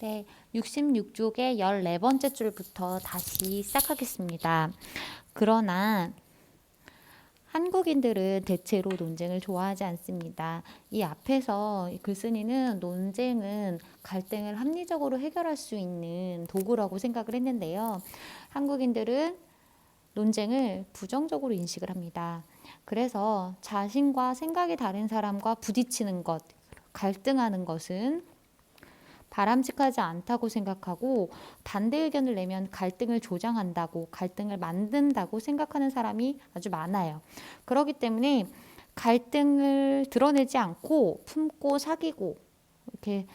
네, 66쪽의 14번째 줄부터 다시 시작하겠습니다. 그러나 한국인들은 대체로 논쟁을 좋아하지 않습니다. 이 앞에서 글쓴이는 논쟁은 갈등을 합리적으로 해결할 수 있는 도구라고 생각을 했는데요. 한국인들은 논쟁을 부정적으로 인식을 합니다. 그래서 자신과 생각이 다른 사람과 부딪히는 것, 갈등하는 것은 바람직하지 않다고 생각하고 반대 의견을 내면 갈등을 조장한다고, 갈등을 만든다고 생각하는 사람이 아주 많아요. 그렇기 때문에 갈등을 드러내지 않고 품고 사귀고 이렇게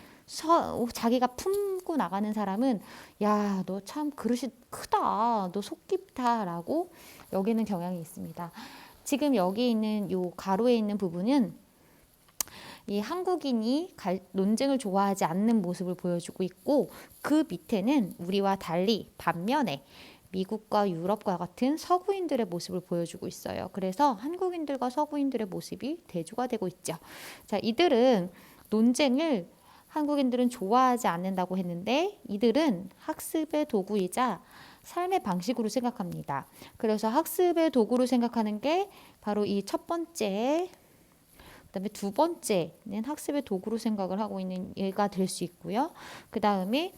자기가 품고 나가는 사람은 야, 너 참 그릇이 크다, 너 속 깊다 라고 여기는 경향이 있습니다. 지금 여기 있는 요 가로에 있는 부분은 이 한국인이 논쟁을 좋아하지 않는 모습을 보여주고 있고, 그 밑에는 우리와 달리 반면에 미국과 유럽과 같은 서구인들의 모습을 보여주고 있어요. 그래서 한국인들과 서구인들의 모습이 대조가 되고 있죠. 자, 이들은 논쟁을 한국인들은 좋아하지 않는다고 했는데 이들은 학습의 도구이자 삶의 방식으로 생각합니다. 그래서 학습의 도구로 생각하는 게 바로 이 첫 번째, 그다음에 두 번째는 학습의 도구로 생각을 하고 있는 예가 될 수 있고요. 그 다음에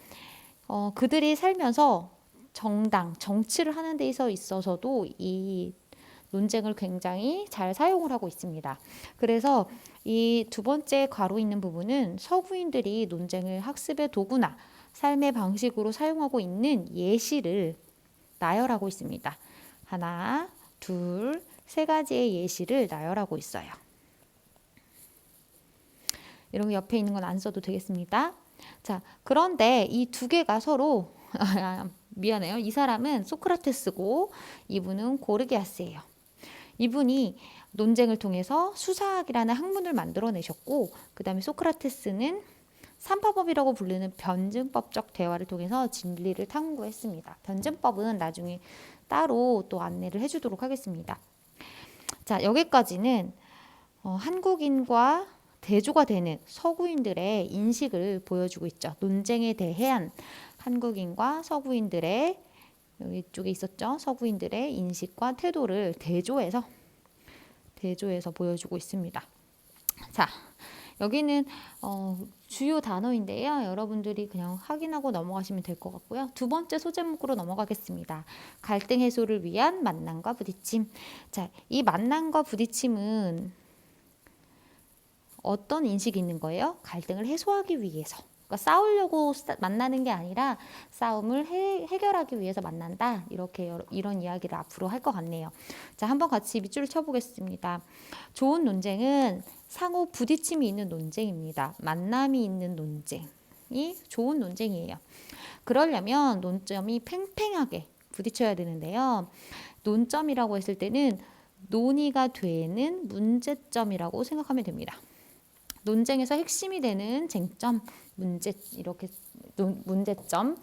그들이 살면서 정치를 하는 데 있어서도 이 논쟁을 굉장히 잘 사용을 하고 있습니다. 그래서 이 두 번째 괄호 있는 부분은 서구인들이 논쟁을 학습의 도구나 삶의 방식으로 사용하고 있는 예시를 나열하고 있습니다. 하나, 둘, 세 가지의 예시를 나열하고 있어요. 이런 거 옆에 있는 건 안 써도 되겠습니다. 자, 그런데 이 두 개가 서로 미안해요. 이 사람은 소크라테스고 이분은 고르기아스예요. 이분이 논쟁을 통해서 수사학이라는 학문을 만들어내셨고, 그 다음에 소크라테스는 삼파법이라고 부르는 변증법적 대화를 통해서 진리를 탐구했습니다. 변증법은 나중에 따로 또 안내를 해주도록 하겠습니다. 자, 여기까지는 한국인과 대조가 되는 서구인들의 인식을 보여주고 있죠. 논쟁에 대한 한국인과 서구인들의, 여기 쪽에 있었죠. 서구인들의 인식과 태도를 대조해서 보여주고 있습니다. 자, 여기는 주요 단어인데요. 여러분들이 그냥 확인하고 넘어가시면 될 것 같고요. 두 번째 소제목으로 넘어가겠습니다. 갈등 해소를 위한 만남과 부딪힘. 자, 이 만남과 부딪힘은 어떤 인식이 있는 거예요? 갈등을 해소하기 위해서. 그러니까 싸우려고 만나는 게 아니라 싸움을 해결하기 위해서 만난다. 이런 이야기를 앞으로 할 것 같네요. 자, 한번 같이 밑줄을 쳐보겠습니다. 좋은 논쟁은 상호 부딪힘이 있는 논쟁입니다. 만남이 있는 논쟁이 좋은 논쟁이에요. 그러려면 논점이 팽팽하게 부딪혀야 되는데요. 논점이라고 했을 때는 논의가 되는 문제점이라고 생각하면 됩니다. 논쟁에서 핵심이 되는 쟁점, 이렇게 문제점입니다.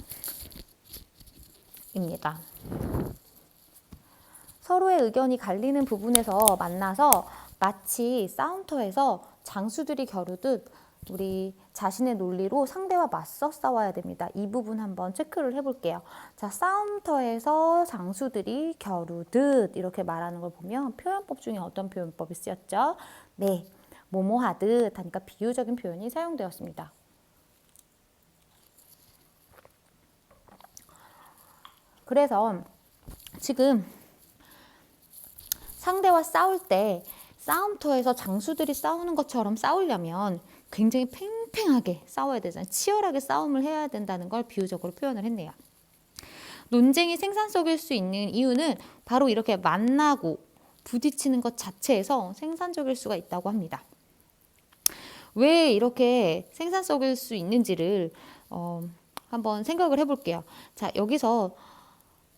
서로의 의견이 갈리는 부분에서 만나서 마치 싸움터에서 장수들이 겨루듯 우리 자신의 논리로 상대와 맞서 싸워야 됩니다. 이 부분 한번 체크를 해볼게요. 자, 싸움터에서 장수들이 겨루듯 이렇게 말하는 걸 보면 표현법 중에 어떤 표현법이 쓰였죠? 네. 뭐뭐 하듯 하니까 비유적인 표현이 사용되었습니다. 그래서 지금 상대와 싸울 때 싸움터에서 장수들이 싸우는 것처럼 싸우려면 굉장히 팽팽하게 싸워야 되잖아요. 치열하게 싸움을 해야 된다는 걸 비유적으로 표현을 했네요. 논쟁이 생산적일 수 있는 이유는 바로 이렇게 만나고 부딪히는 것 자체에서 생산적일 수가 있다고 합니다. 왜 이렇게 생산적일 수 있는지를 한번 생각을 해볼게요. 자, 여기서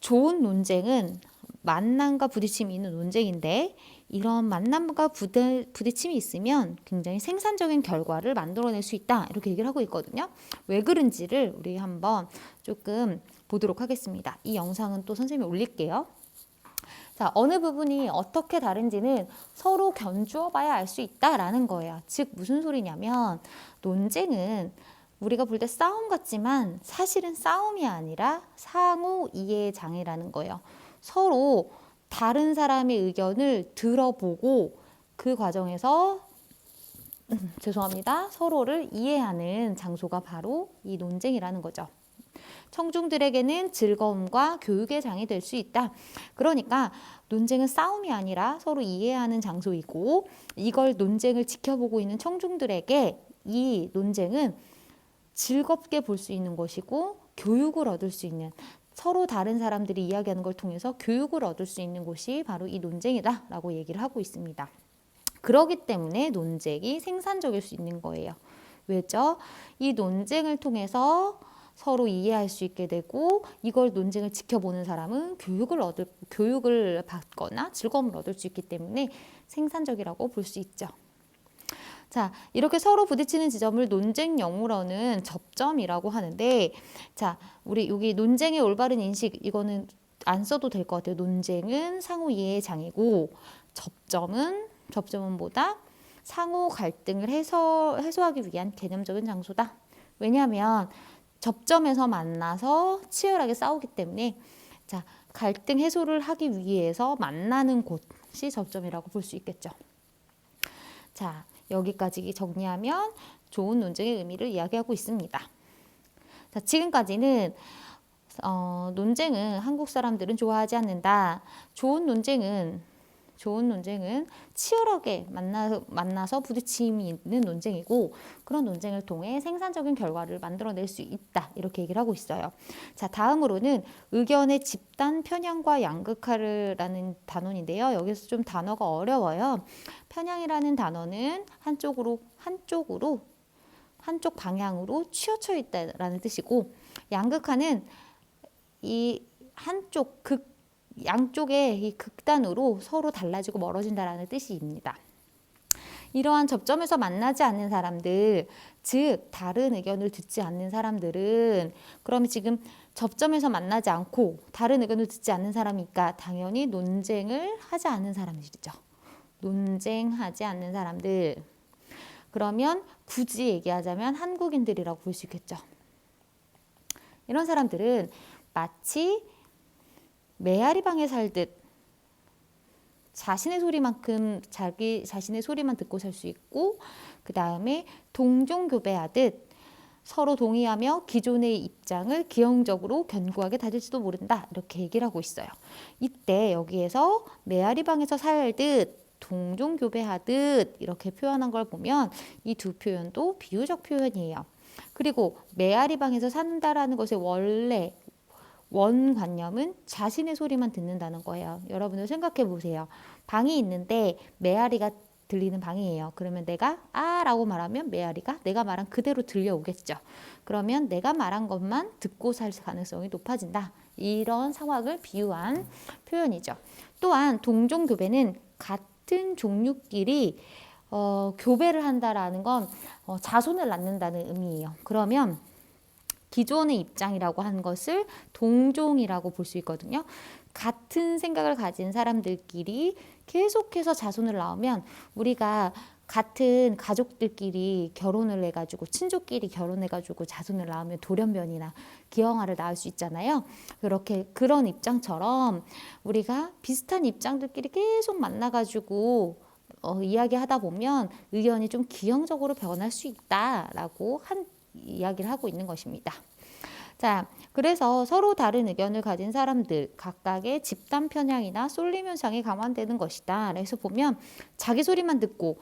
좋은 논쟁은 만남과 부딪힘이 있는 논쟁인데 이런 만남과 부딪힘이 있으면 굉장히 생산적인 결과를 만들어낼 수 있다. 이렇게 얘기를 하고 있거든요. 왜 그런지를 우리 한번 조금 보도록 하겠습니다. 이 영상은 또 선생님이 올릴게요. 자, 어느 부분이 어떻게 다른지는 서로 견주어 봐야 알 수 있다라는 거예요. 즉 무슨 소리냐면 논쟁은 우리가 볼 때 싸움 같지만 사실은 싸움이 아니라 상호 이해 장애라는 거예요. 서로 다른 사람의 의견을 들어보고 그 과정에서 죄송합니다. 서로를 이해하는 장소가 바로 이 논쟁이라는 거죠. 청중들에게는 즐거움과 교육의 장이 될 수 있다. 그러니까 논쟁은 싸움이 아니라 서로 이해하는 장소이고 이걸 논쟁을 지켜보고 있는 청중들에게 이 논쟁은 즐겁게 볼 수 있는 것이고 교육을 얻을 수 있는 서로 다른 사람들이 이야기하는 걸 통해서 교육을 얻을 수 있는 곳이 바로 이 논쟁이다라고 얘기를 하고 있습니다. 그렇기 때문에 논쟁이 생산적일 수 있는 거예요. 왜죠? 이 논쟁을 통해서 서로 이해할 수 있게 되고 이걸 논쟁을 지켜보는 사람은 교육을 받거나 즐거움을 얻을 수 있기 때문에 생산적이라고 볼 수 있죠. 자, 이렇게 서로 부딪히는 지점을 논쟁 영어로는 접점이라고 하는데, 자, 우리 여기 논쟁의 올바른 인식 이거는 안 써도 될 것 같아요. 논쟁은 상호 이해의 장이고 접점은 뭐다? 상호 갈등을 해소하기 위한 개념적인 장소다. 왜냐하면 접점에서 만나서 치열하게 싸우기 때문에 자, 갈등 해소를 하기 위해서 만나는 곳이 접점이라고 볼 수 있겠죠. 자, 여기까지 정리하면 좋은 논쟁의 의미를 이야기하고 있습니다. 자, 지금까지는 논쟁은 한국 사람들은 좋아하지 않는다. 좋은 논쟁은 치열하게 만나서 부딪힘이 있는 논쟁이고 그런 논쟁을 통해 생산적인 결과를 만들어낼 수 있다. 이렇게 얘기를 하고 있어요. 자, 다음으로는 의견의 집단 편향과 양극화라는 단원인데요. 여기서 좀 단어가 어려워요. 편향이라는 단어는 한쪽 방향으로 치우쳐 있다라는 뜻이고 양극화는 이 양쪽의 이 극단으로 서로 달라지고 멀어진다라는 뜻입니다. 이러한 접점에서 만나지 않는 사람들, 즉 다른 의견을 듣지 않는 사람들은 그러면 지금 접점에서 만나지 않고 다른 의견을 듣지 않는 사람이니까 당연히 논쟁을 하지 않는 사람들이죠. 논쟁하지 않는 사람들. 그러면 굳이 얘기하자면 한국인들이라고 볼 수 있겠죠. 이런 사람들은 마치 메아리 방에 살듯 자신의 소리만 듣고 살 수 있고 그 다음에 동종교배하듯 서로 동의하며 기존의 입장을 기형적으로 견고하게 다질지도 모른다. 이렇게 얘기를 하고 있어요. 이때 여기에서 메아리 방에서 살듯 동종교배하듯 이렇게 표현한 걸 보면 이 두 표현도 비유적 표현이에요. 그리고 메아리 방에서 산다라는 것의 원관념은 자신의 소리만 듣는다는 거예요. 여러분들 생각해 보세요. 방이 있는데 메아리가 들리는 방이에요. 그러면 내가 라고 말하면 메아리가 내가 말한 그대로 들려오겠죠. 그러면 내가 말한 것만 듣고 살 가능성이 높아진다. 이런 상황을 비유한 표현이죠. 또한 동종교배는 같은 종류끼리 교배를 한다라는 건 자손을 낳는다는 의미예요. 그러면 기존의 입장이라고 하는 것을 동종이라고 볼 수 있거든요. 같은 생각을 가진 사람들끼리 계속해서 자손을 낳으면 우리가 같은 가족들끼리 결혼을 해가지고 친족끼리 결혼해가지고 자손을 낳으면 돌연변이나 기형아를 낳을 수 있잖아요. 그런 입장처럼 우리가 비슷한 입장들끼리 계속 만나가지고 이야기하다 보면 의견이 좀 기형적으로 변할 수 있다라고 이야기를 하고 있는 것입니다. 자, 그래서 서로 다른 의견을 가진 사람들 각각의 집단 편향이나 쏠림 현상이 감안되는 것이다. 그래서 보면 자기 소리만 듣고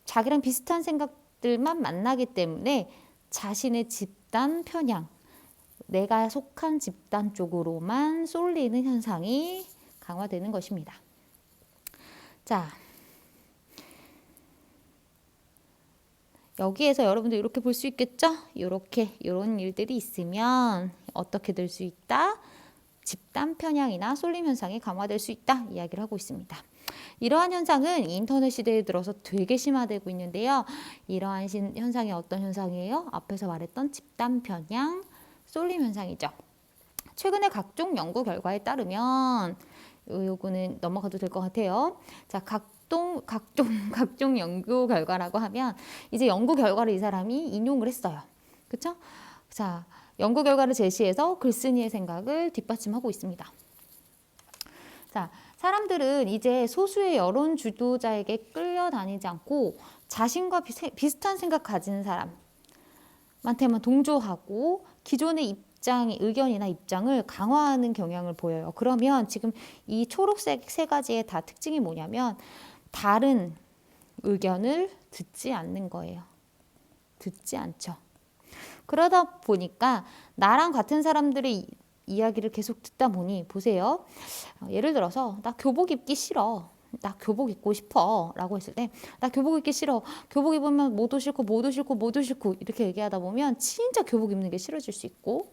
자기랑 비슷한 생각들만 만나기 때문에 자신의 집단 편향, 내가 속한 집단 쪽으로만 쏠리는 현상이 강화되는 것입니다. 자, 여기에서 여러분들 이렇게 볼 수 있겠죠? 이런 일들이 있으면 어떻게 될 수 있다? 집단 편향이나 쏠림 현상이 강화될 수 있다. 이야기를 하고 있습니다. 이러한 현상은 인터넷 시대에 들어서 되게 심화되고 있는데요. 이러한 현상이 어떤 현상이에요? 앞에서 말했던 집단 편향, 쏠림 현상이죠. 최근에 각종 연구 결과에 따르면 요거는 넘어가도 될 것 같아요. 자, 각종 연구 결과라고 하면 이제 연구 결과를 이 사람이 인용을 했어요. 그쵸? 자, 연구 결과를 제시해서 글쓴이의 생각을 뒷받침하고 있습니다. 자, 사람들은 이제 소수의 여론 주도자에게 끌려다니지 않고 자신과 비슷한 생각 가진 사람한테만 동조하고 기존의 의견이나 입장을 강화하는 경향을 보여요. 그러면 지금 이 초록색 세 가지의 다 특징이 뭐냐면 다른 의견을 듣지 않는 거예요. 듣지 않죠. 그러다 보니까 나랑 같은 사람들의 이야기를 계속 듣다 보니 보세요. 예를 들어서 나 교복 입기 싫어. 나 교복 입고 싶어 라고 했을 때 나 교복 입기 싫어. 교복 입으면 뭐도 싫고 뭐도 싫고 뭐도 싫고 이렇게 얘기하다 보면 진짜 교복 입는 게 싫어질 수 있고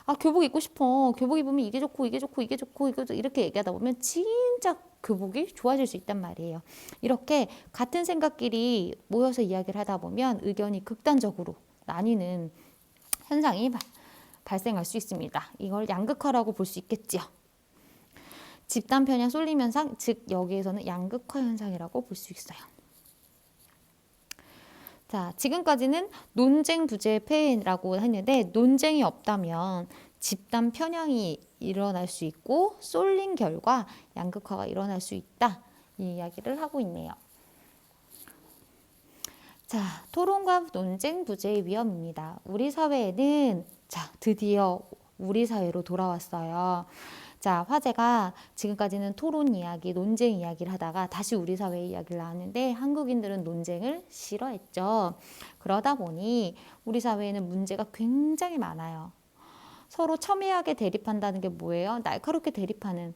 아 교복 입고 싶어. 교복 입으면 이게 좋고 이게 좋고 이게 좋고 이렇게 얘기하다 보면 진짜 교복이 좋아질 수 있단 말이에요. 이렇게 같은 생각끼리 모여서 이야기를 하다 보면 의견이 극단적으로 나뉘는 현상이 발생할 수 있습니다. 이걸 양극화라고 볼 수 있겠지요. 집단 편향 쏠림 현상, 즉 여기에서는 양극화 현상이라고 볼 수 있어요. 자, 지금까지는 논쟁 부재 폐해라고 했는데 논쟁이 없다면 집단 편향이 일어날 수 있고 쏠린 결과 양극화가 일어날 수 있다. 이 이야기를 하고 있네요. 자, 토론과 논쟁 부재의 위험입니다. 우리 사회에는 자, 드디어 우리 사회로 돌아왔어요. 자, 화제가 지금까지는 토론 이야기, 논쟁 이야기를 하다가 다시 우리 사회 이야기를 나왔는데 한국인들은 논쟁을 싫어했죠. 그러다 보니 우리 사회에는 문제가 굉장히 많아요. 서로 첨예하게 대립한다는 게 뭐예요? 날카롭게 대립하는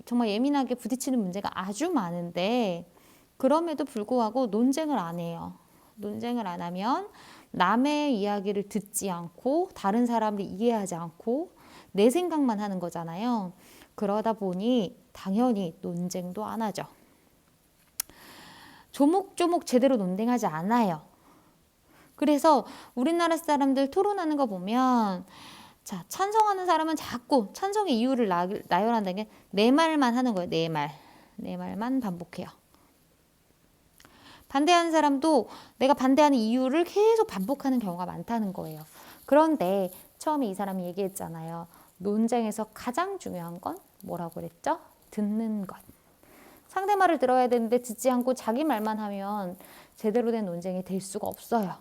정말 예민하게 부딪히는 문제가 아주 많은데 그럼에도 불구하고 논쟁을 안 해요. 논쟁을 안 하면 남의 이야기를 듣지 않고 다른 사람을 이해하지 않고 내 생각만 하는 거잖아요. 그러다 보니 당연히 논쟁도 안 하죠. 조목조목 제대로 논쟁하지 않아요. 그래서 우리나라 사람들 토론하는 거 보면 자, 찬성하는 사람은 자꾸 찬성의 이유를 나열한다는 게 내 말만 하는 거예요. 내 말. 내 말만 반복해요. 반대하는 사람도 내가 반대하는 이유를 계속 반복하는 경우가 많다는 거예요. 그런데 처음에 이 사람이 얘기했잖아요. 논쟁에서 가장 중요한 건 뭐라고 그랬죠? 듣는 것. 상대 말을 들어야 되는데 듣지 않고 자기 말만 하면 제대로 된 논쟁이 될 수가 없어요.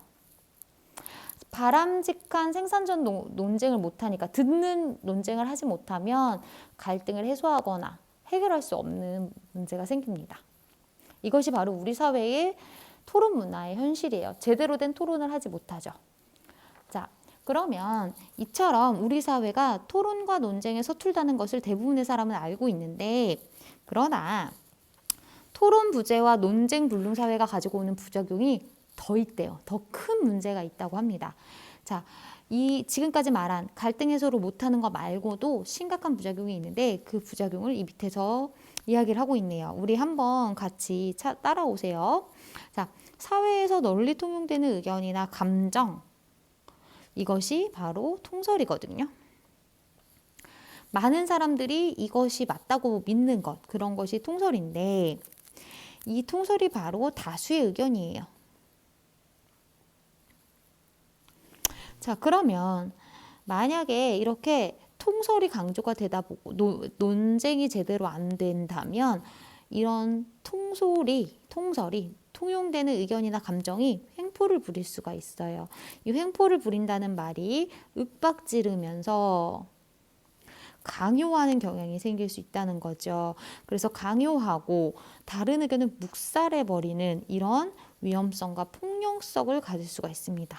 바람직한 생산적 논쟁을 못하니까 듣는 논쟁을 하지 못하면 갈등을 해소하거나 해결할 수 없는 문제가 생깁니다. 이것이 바로 우리 사회의 토론 문화의 현실이에요. 제대로 된 토론을 하지 못하죠. 자, 그러면 이처럼 우리 사회가 토론과 논쟁에 서툴다는 것을 대부분의 사람은 알고 있는데 그러나 토론 부재와 논쟁 불능 사회가 가지고 오는 부작용이 더 있대요. 더 큰 문제가 있다고 합니다. 자, 이 지금까지 말한 갈등 해소를 못하는 것 말고도 심각한 부작용이 있는데 그 부작용을 이 밑에서 이야기를 하고 있네요. 우리 한번 같이 따라오세요. 자, 사회에서 널리 통용되는 의견이나 감정 이것이 바로 통설이거든요. 많은 사람들이 이것이 맞다고 믿는 것 그런 것이 통설인데 이 통설이 바로 다수의 의견이에요. 자, 그러면 만약에 이렇게 통설이 강조가 되다 보고 논쟁이 제대로 안 된다면 이런 통설이 통용되는 의견이나 감정이 횡포를 부릴 수가 있어요. 이 횡포를 부린다는 말이 윽박지르면서 강요하는 경향이 생길 수 있다는 거죠. 그래서 강요하고 다른 의견을 묵살해버리는 이런 위험성과 폭력성을 가질 수가 있습니다.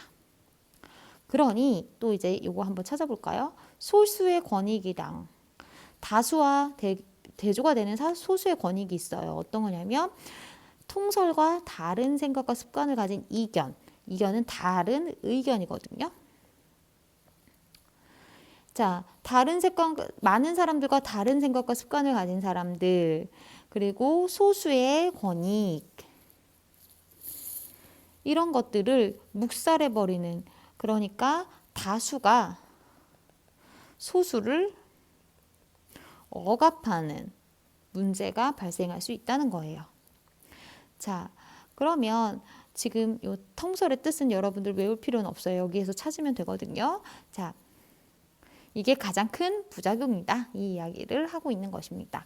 그러니 또 이제 이거 한번 찾아볼까요? 소수의 권익이랑 다수와 대조가 되는 소수의 권익이 있어요. 어떤 거냐면 통설과 다른 생각과 습관을 가진 이견은 다른 의견이거든요. 자, 많은 사람들과 다른 생각과 습관을 가진 사람들, 그리고 소수의 권익, 이런 것들을 묵살해버리는, 그러니까 다수가 소수를 억압하는 문제가 발생할 수 있다는 거예요. 자, 그러면 지금 요 통설의 뜻은 여러분들 외울 필요는 없어요. 여기에서 찾으면 되거든요. 자, 이게 가장 큰 부작용이다. 이 이야기를 하고 있는 것입니다.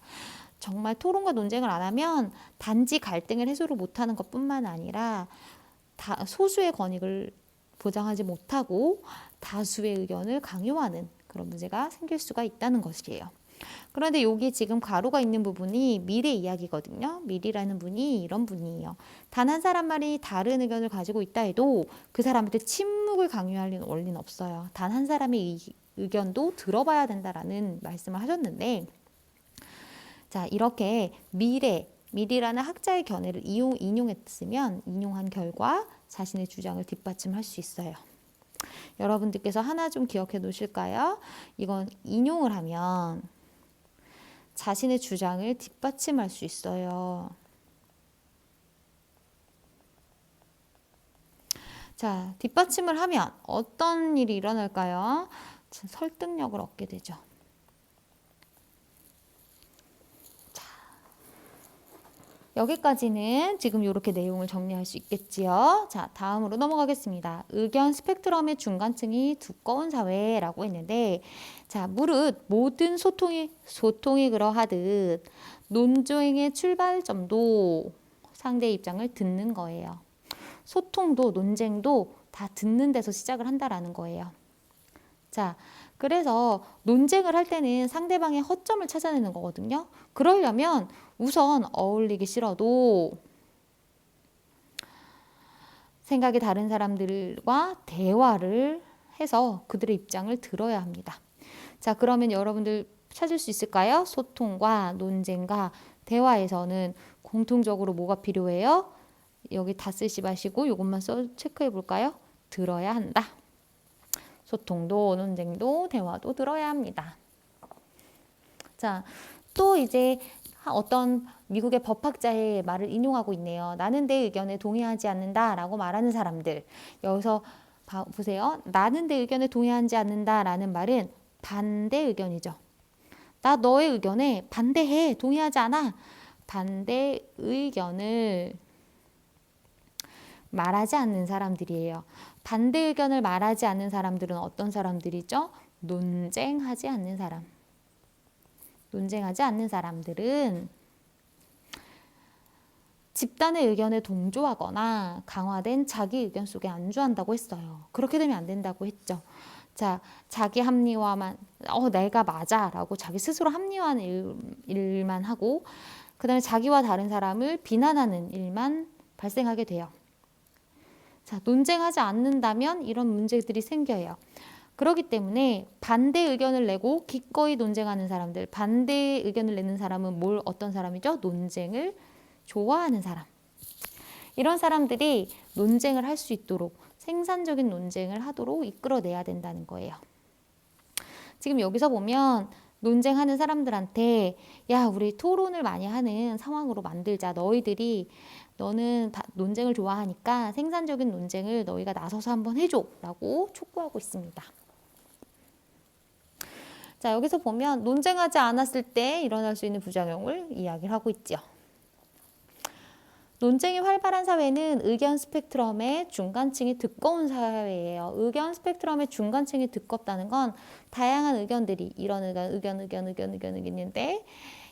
정말 토론과 논쟁을 안 하면 단지 갈등을 해소를 못하는 것뿐만 아니라 소수의 권익을 보장하지 못하고 다수의 의견을 강요하는 그런 문제가 생길 수가 있다는 것이에요. 그런데 여기 지금 가로가 있는 부분이 밀의 이야기거든요. 밀이라는 분이 이런 분이에요. 단 한 사람만이 다른 의견을 가지고 있다 해도 그 사람한테 침묵을 강요할 원리는 없어요. 단 한 사람의 의견도 들어봐야 된다라는 말씀을 하셨는데, 자, 이렇게 밀이라는 학자의 견해를 인용했으면 인용한 결과 자신의 주장을 뒷받침할 수 있어요. 여러분들께서 하나 좀 기억해 놓으실까요? 이건 인용을 하면 자신의 주장을 뒷받침할 수 있어요. 자, 뒷받침을 하면 어떤 일이 일어날까요? 설득력을 얻게 되죠. 여기까지는 지금 이렇게 내용을 정리할 수 있겠지요. 자, 다음으로 넘어가겠습니다. 의견 스펙트럼의 중간층이 두꺼운 사회라고 했는데, 자, 무릇 모든 소통이 그러하듯 논쟁의 출발점도 상대 입장을 듣는 거예요. 소통도 논쟁도 다 듣는 데서 시작을 한다라는 거예요. 자, 그래서 논쟁을 할 때는 상대방의 허점을 찾아내는 거거든요. 그러려면 우선 어울리기 싫어도 생각이 다른 사람들과 대화를 해서 그들의 입장을 들어야 합니다. 자, 그러면 여러분들 찾을 수 있을까요? 소통과 논쟁과 대화에서는 공통적으로 뭐가 필요해요? 여기 다 쓰지 마시고 이것만 체크해 볼까요? 들어야 한다. 소통도 논쟁도 대화도 들어야 합니다. 자, 또 이제 어떤 미국의 법학자의 말을 인용하고 있네요. 나는 내 의견에 동의하지 않는다라고 말하는 사람들. 여기서 보세요. 나는 내 의견에 동의하지 않는다라는 말은 반대 의견이죠. 나 너의 의견에 반대해. 동의하지 않아. 반대 의견을 말하지 않는 사람들이에요. 반대 의견을 말하지 않는 사람들은 어떤 사람들이죠? 논쟁하지 않는 사람. 논쟁하지 않는 사람들은 집단의 의견에 동조하거나 강화된 자기 의견 속에 안주한다고 했어요. 그렇게 되면 안 된다고 했죠. 자, 자기 합리화만, 내가 맞아 라고 자기 스스로 합리화하는 일만 하고, 그 다음에 자기와 다른 사람을 비난하는 일만 발생하게 돼요. 자, 논쟁하지 않는다면 이런 문제들이 생겨요. 그렇기 때문에 반대 의견을 내고 기꺼이 논쟁하는 사람들, 반대 의견을 내는 사람은 어떤 사람이죠? 논쟁을 좋아하는 사람. 이런 사람들이 논쟁을 할 수 있도록 생산적인 논쟁을 하도록 이끌어내야 된다는 거예요. 지금 여기서 보면 논쟁하는 사람들한테 야, 우리 토론을 많이 하는 상황으로 만들자. 너는 논쟁을 좋아하니까 생산적인 논쟁을 너희가 나서서 한번 해줘 라고 촉구하고 있습니다. 자, 여기서 보면 논쟁하지 않았을 때 일어날 수 있는 부작용을 이야기를 하고 있죠. 논쟁이 활발한 사회는 의견 스펙트럼의 중간층이 두꺼운 사회예요. 의견 스펙트럼의 중간층이 두껍다는 건 다양한 의견들이 이런 의견이 있는데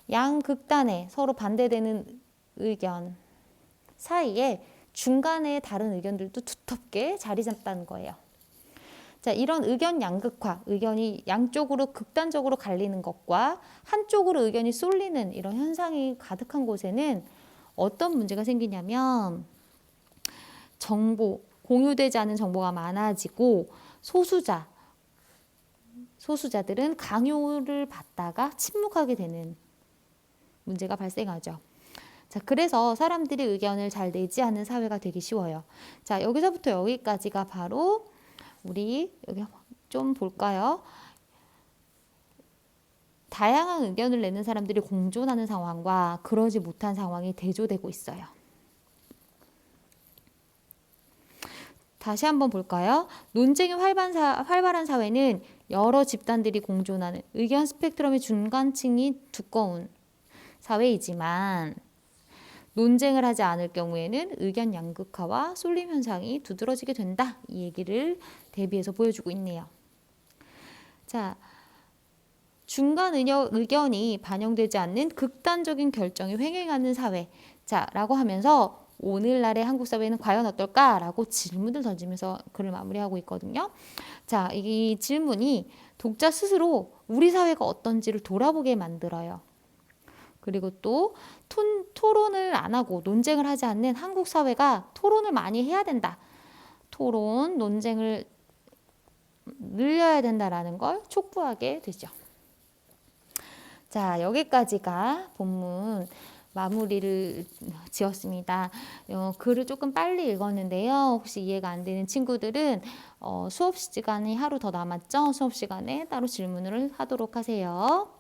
양극단에 서로 반대되는 의견 사이에 중간에 다른 의견들도 두텁게 자리 잡다는 거예요. 자, 이런 의견 양극화, 의견이 양쪽으로 극단적으로 갈리는 것과 한쪽으로 의견이 쏠리는 이런 현상이 가득한 곳에는 어떤 문제가 생기냐면 공유되지 않은 정보가 많아지고 소수자들은 강요를 받다가 침묵하게 되는 문제가 발생하죠. 자, 그래서 사람들이 의견을 잘 내지 않는 사회가 되기 쉬워요. 자, 여기서부터 여기까지가 바로 우리 여기 좀 볼까요? 다양한 의견을 내는 사람들이 공존하는 상황과 그러지 못한 상황이 대조되고 있어요. 다시 한번 볼까요? 논쟁이 활발한 사회는 여러 집단들이 공존하는 의견 스펙트럼의 중간층이 두꺼운 사회이지만 논쟁을 하지 않을 경우에는 의견 양극화와 쏠림 현상이 두드러지게 된다. 이 얘기를 대비해서 보여주고 있네요. 자, 중간 의견이 반영되지 않는 극단적인 결정이 횡행하는 사회. 자, 라고 하면서 오늘날의 한국 사회는 과연 어떨까라고 질문을 던지면서 글을 마무리하고 있거든요. 자, 이 질문이 독자 스스로 우리 사회가 어떤지를 돌아보게 만들어요. 그리고 또 토론을 안 하고 논쟁을 하지 않는 한국 사회가 토론을 많이 해야 된다. 토론, 논쟁을 늘려야 된다라는 걸 촉구하게 되죠. 자, 여기까지가 본문 마무리를 지었습니다. 글을 조금 빨리 읽었는데요. 혹시 이해가 안 되는 친구들은 수업 시간이 하루 더 남았죠? 수업 시간에 따로 질문을 하도록 하세요.